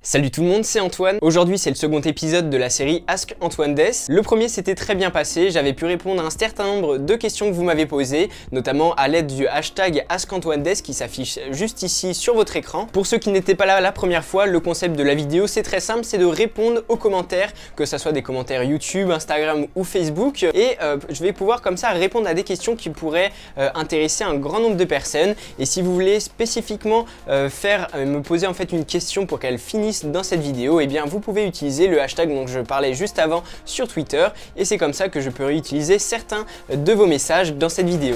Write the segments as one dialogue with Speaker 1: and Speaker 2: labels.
Speaker 1: Salut tout le monde, c'est Antoine. Aujourd'hui c'est le second épisode de la série Ask Antoine Des. Le premier s'était très bien passé, j'avais pu répondre à un certain nombre de questions que vous m'avez posées, notamment à l'aide du hashtag AskAntoineDes qui s'affiche juste ici sur votre écran. Pour ceux qui n'étaient pas là la première fois, le concept de la vidéo c'est très simple, c'est de répondre aux commentaires, que ce soit des commentaires YouTube, Instagram ou Facebook, et je vais pouvoir comme ça répondre à des questions qui pourraient intéresser un grand nombre de personnes. Et si vous voulez spécifiquement me poser en fait une question pour qu'elle finisse dans cette vidéo, et bien vous pouvez utiliser le hashtag dont je parlais juste avant sur Twitter, et c'est comme ça que je peux réutiliser certains de vos messages dans cette vidéo.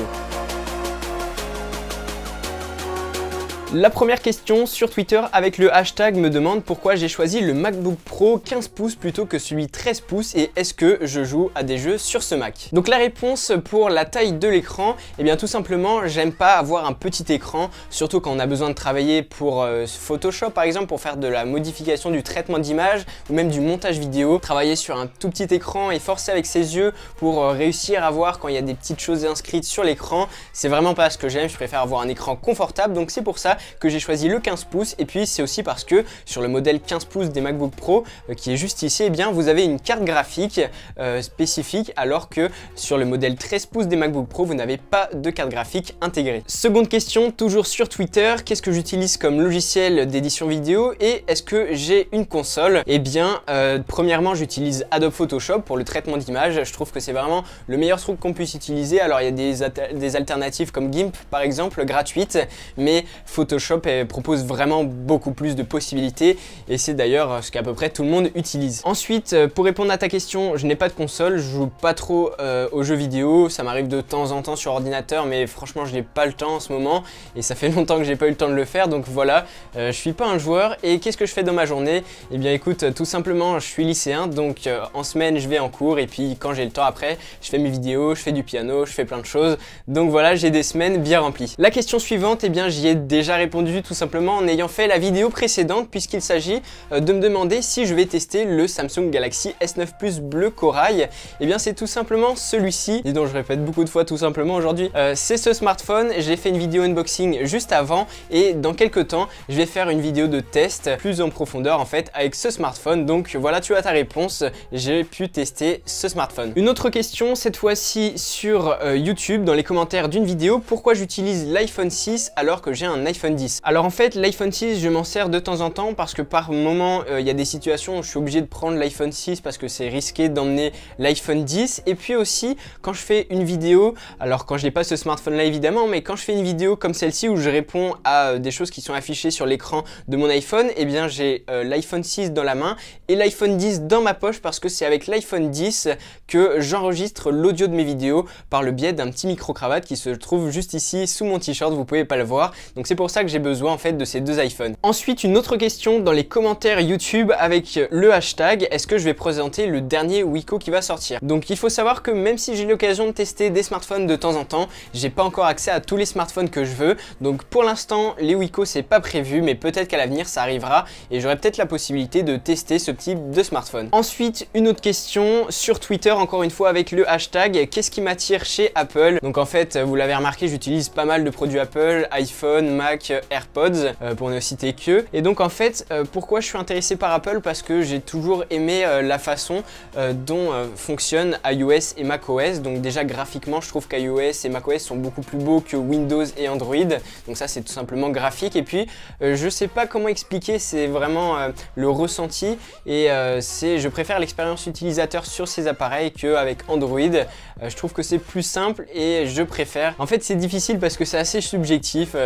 Speaker 1: La première question sur Twitter avec le hashtag me demande pourquoi j'ai choisi le MacBook Pro 15 pouces plutôt que celui 13 pouces et est-ce que je joue à des jeux sur ce Mac. Donc la réponse pour la taille de l'écran, eh bien tout simplement j'aime pas avoir un petit écran, surtout quand on a besoin de travailler pour Photoshop par exemple, pour faire de la modification du traitement d'image ou même du montage vidéo. Travailler sur un tout petit écran et forcer avec ses yeux pour réussir à voir quand il y a des petites choses inscrites sur l'écran, c'est vraiment pas ce que j'aime, je préfère avoir un écran confortable, donc c'est pour ça que j'ai choisi le 15 pouces. Et puis c'est aussi parce que sur le modèle 15 pouces des MacBook Pro qui est juste ici, eh bien vous avez une carte graphique spécifique, alors que sur le modèle 13 pouces des MacBook Pro vous n'avez pas de carte graphique intégrée. Seconde question, toujours sur Twitter, qu'est-ce que j'utilise comme logiciel d'édition vidéo et est-ce que j'ai une console? Eh bien premièrement j'utilise Adobe Photoshop pour le traitement d'image, je trouve que c'est vraiment le meilleur truc qu'on puisse utiliser. Alors il y a des alternatives comme GIMP par exemple gratuites, mais Photoshop propose vraiment beaucoup plus de possibilités et c'est d'ailleurs ce qu'à peu près tout le monde utilise. Ensuite, pour répondre à ta question, je n'ai pas de console, je joue pas trop aux jeux vidéo, ça m'arrive de temps en temps sur ordinateur, mais franchement je n'ai pas le temps en ce moment et ça fait longtemps que j'ai pas eu le temps de le faire, donc voilà, je suis pas un joueur. Et qu'est-ce que je fais dans ma journée? Eh bien écoute, tout simplement je suis lycéen, donc en semaine je vais en cours et puis quand j'ai le temps après, je fais mes vidéos, je fais du piano, je fais plein de choses, donc voilà, j'ai des semaines bien remplies. La question suivante, eh bien j'y ai déjà répondu tout simplement en ayant fait la vidéo précédente, puisqu'il s'agit de me demander si je vais tester le Samsung Galaxy S9 Plus bleu corail. Et bien c'est tout simplement celui-ci, et dont je répète beaucoup de fois tout simplement aujourd'hui, c'est ce smartphone. J'ai fait une vidéo unboxing juste avant et dans quelques temps je vais faire une vidéo de test plus en profondeur en fait avec ce smartphone. Donc voilà, tu as ta réponse, j'ai pu tester ce smartphone. Une autre question cette fois-ci sur YouTube dans les commentaires d'une vidéo, pourquoi j'utilise l'iPhone 6 alors que j'ai un iPhone 10. Alors en fait l'iPhone 6 je m'en sers de temps en temps parce que par moment il y a des situations où je suis obligé de prendre l'iPhone 6 parce que c'est risqué d'emmener l'iPhone 10. Et puis aussi quand je fais une vidéo, alors quand je n'ai pas ce smartphone là évidemment, mais quand je fais une vidéo comme celle-ci où je réponds à des choses qui sont affichées sur l'écran de mon iPhone, et bien j'ai l'iPhone 6 dans la main et l'iPhone 10 dans ma poche, parce que c'est avec l'iPhone 10 que j'enregistre l'audio de mes vidéos par le biais d'un petit micro-cravate qui se trouve juste ici sous mon t-shirt, vous pouvez pas le voir, donc c'est pour ça que j'ai besoin en fait de ces deux iPhones. Ensuite, une autre question dans les commentaires YouTube avec le hashtag, est-ce que je vais présenter le dernier Wiko qui va sortir? Donc il faut savoir que même si j'ai l'occasion de tester des smartphones de temps en temps, j'ai pas encore accès à tous les smartphones que je veux, donc pour l'instant les Wiko c'est pas prévu, mais peut-être qu'à l'avenir ça arrivera et j'aurai peut-être la possibilité de tester ce type de smartphone. Ensuite, une autre question sur Twitter encore une fois avec le hashtag, qu'est-ce qui m'attire chez Apple? Donc en fait vous l'avez remarqué, j'utilise pas mal de produits Apple, iPhone, Mac, AirPods pour ne citer que. Et donc en fait pourquoi je suis intéressé par Apple? Parce que j'ai toujours aimé la façon dont fonctionnent iOS et macOS. Donc déjà graphiquement je trouve qu'iOS et macOS sont beaucoup plus beaux que Windows et Android, donc ça c'est tout simplement graphique. Et puis je sais pas comment expliquer, c'est vraiment le ressenti et je préfère l'expérience utilisateur sur ces appareils qu'avec Android. Je trouve que c'est plus simple et je préfère. En fait c'est difficile parce que c'est assez subjectif,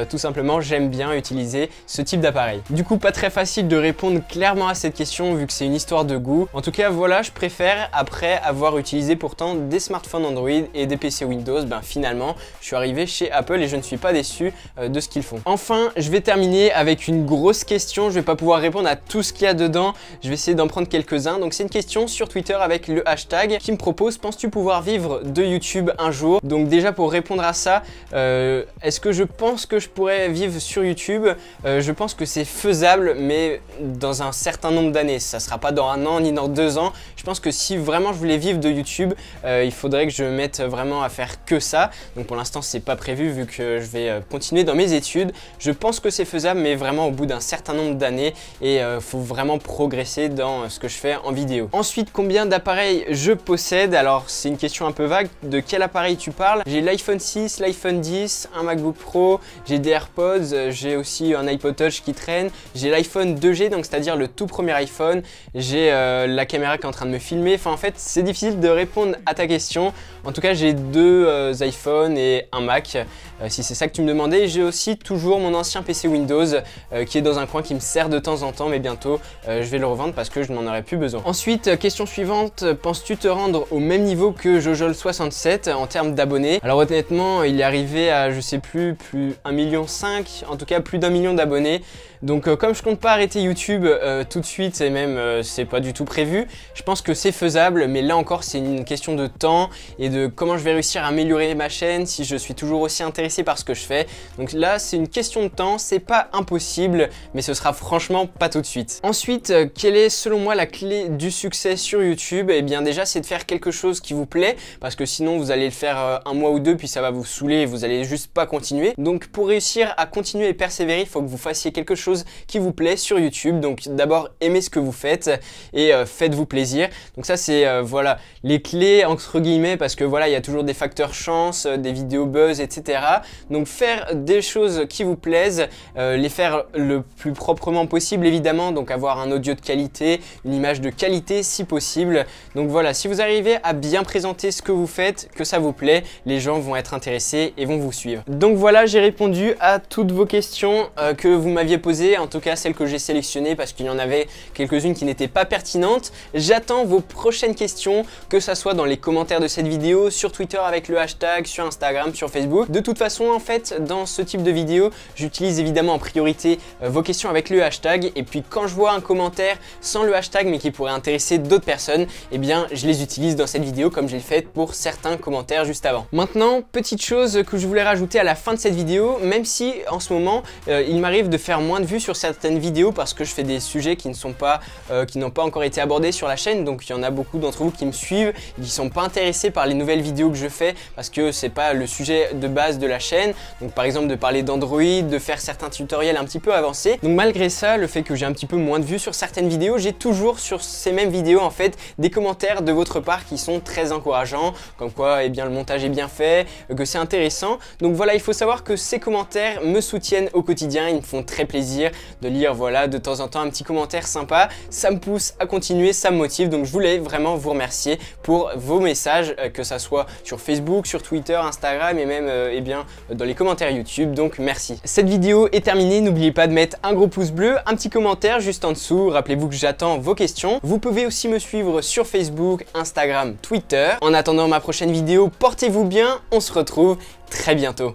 Speaker 1: tout simplement j'aime bien utiliser ce type d'appareil. Du coup pas très facile de répondre clairement à cette question vu que c'est une histoire de goût. En tout cas voilà, je préfère, après avoir utilisé pourtant des smartphones Android et des PC Windows, ben finalement je suis arrivé chez Apple et je ne suis pas déçu de ce qu'ils font. Enfin je vais terminer avec une grosse question, je vais pas pouvoir répondre à tout ce qu'il y a dedans, je vais essayer d'en prendre quelques-uns. Donc c'est une question sur Twitter avec le hashtag qui me propose, penses-tu pouvoir vivre de YouTube un jour? Donc déjà pour répondre à ça, est-ce que je pense que je pourrais j'aimerais vivre sur YouTube, je pense que c'est faisable, mais dans un certain nombre d'années. Ça sera pas dans 1 an ni dans 2 ans. Je pense que si vraiment je voulais vivre de YouTube, il faudrait que je me mette vraiment à faire que ça. Donc pour l'instant c'est pas prévu vu que je vais continuer dans mes études. Je pense que c'est faisable, mais vraiment au bout d'un certain nombre d'années, et faut vraiment progresser dans ce que je fais en vidéo. Ensuite, combien d'appareils je possède? Alors c'est une question un peu vague. De quel appareil tu parles? J'ai l'iPhone 6, l'iPhone 10, un MacBook Pro, j'ai des AirPods, j'ai aussi un iPod Touch qui traîne, j'ai l'iPhone 2G, donc c'est-à-dire le tout premier iPhone, j'ai la caméra qui est en train de me filmer. Enfin en fait c'est difficile de répondre à ta question. En tout cas j'ai 2 iPhones et un Mac, si c'est ça que tu me demandais. J'ai aussi toujours mon ancien PC Windows qui est dans un coin, qui me sert de temps en temps, mais bientôt je vais le revendre parce que je n'en aurai plus besoin. Ensuite, question suivante, penses-tu te rendre au même niveau que Jojol67 en termes d'abonnés? Alors honnêtement, il est arrivé à, je sais plus 1,5 million, en tout cas plus d'1 million d'abonnés. Donc comme je compte pas arrêter YouTube tout de suite, et même c'est pas du tout prévu, je pense que c'est faisable, mais là encore c'est une question de temps et de comment je vais réussir à améliorer ma chaîne, si je suis toujours aussi intéressé par ce que je fais. Donc là c'est une question de temps, c'est pas impossible, mais ce sera franchement pas tout de suite. Ensuite, quelle est selon moi la clé du succès sur YouTube? Eh bien déjà c'est de faire quelque chose qui vous plaît, parce que sinon vous allez le faire 1 mois ou 2 puis ça va vous saouler et vous allez juste pas continuer. Donc pour réussir à continuer et persévérer, il faut que vous fassiez quelque chose qui vous plaît sur YouTube. Donc d'abord aimez ce que vous faites et faites-vous plaisir. Donc ça c'est voilà les clés entre guillemets, parce que voilà il y a toujours des facteurs chance, des vidéos buzz, etc. Donc faire des choses qui vous plaisent, les faire le plus proprement possible évidemment, donc avoir un audio de qualité, une image de qualité si possible. Donc voilà, si vous arrivez à bien présenter ce que vous faites, que ça vous plaît, les gens vont être intéressés et vont vous suivre. Donc voilà, j'ai répondu à toutes vos questions que vous m'aviez posées, en tout cas celles que j'ai sélectionnées, parce qu'il y en avait quelques-unes qui n'étaient pas pertinentes. J'attends vos prochaines questions, que ça soit dans les commentaires de cette vidéo, sur Twitter avec le hashtag, sur Instagram, sur Facebook. De toute façon en fait dans ce type de vidéo, j'utilise évidemment en priorité vos questions avec le hashtag, et puis quand je vois un commentaire sans le hashtag mais qui pourrait intéresser d'autres personnes, eh bien je les utilise dans cette vidéo comme j'ai fait pour certains commentaires juste avant. Maintenant, petite chose que je voulais rajouter à la fin de cette vidéo, même si en ce moment il m'arrive de faire moins de vues sur certaines vidéos parce que je fais des sujets qui n'ont pas encore été abordés sur la chaîne. Donc il y en a beaucoup d'entre vous qui me suivent et qui sont pas intéressés par les nouvelles vidéos que je fais parce que c'est pas le sujet de base de la chaîne. Donc par exemple de parler d'Android, de faire certains tutoriels un petit peu avancés. Donc malgré ça, le fait que j'ai un petit peu moins de vues sur certaines vidéos, j'ai toujours sur ces mêmes vidéos en fait des commentaires de votre part qui sont très encourageants, comme quoi eh bien le montage est bien fait, que c'est intéressant. Donc voilà, il faut savoir que ces commentaires me soutiennent au quotidien, ils me font très plaisir de lire voilà de temps en temps un petit commentaire sympa, ça me pousse à continuer, ça me motive. Donc je voulais vraiment vous remercier pour vos messages, que ça soit sur Facebook, sur Twitter, Instagram et même eh bien dans les commentaires YouTube. Donc merci. Cette vidéo est terminée, n'oubliez pas de mettre un gros pouce bleu, un petit commentaire juste en dessous. Rappelez-vous que j'attends vos questions. Vous pouvez aussi me suivre sur Facebook, Instagram, Twitter. En attendant ma prochaine vidéo, portez-vous bien, on se retrouve très bientôt.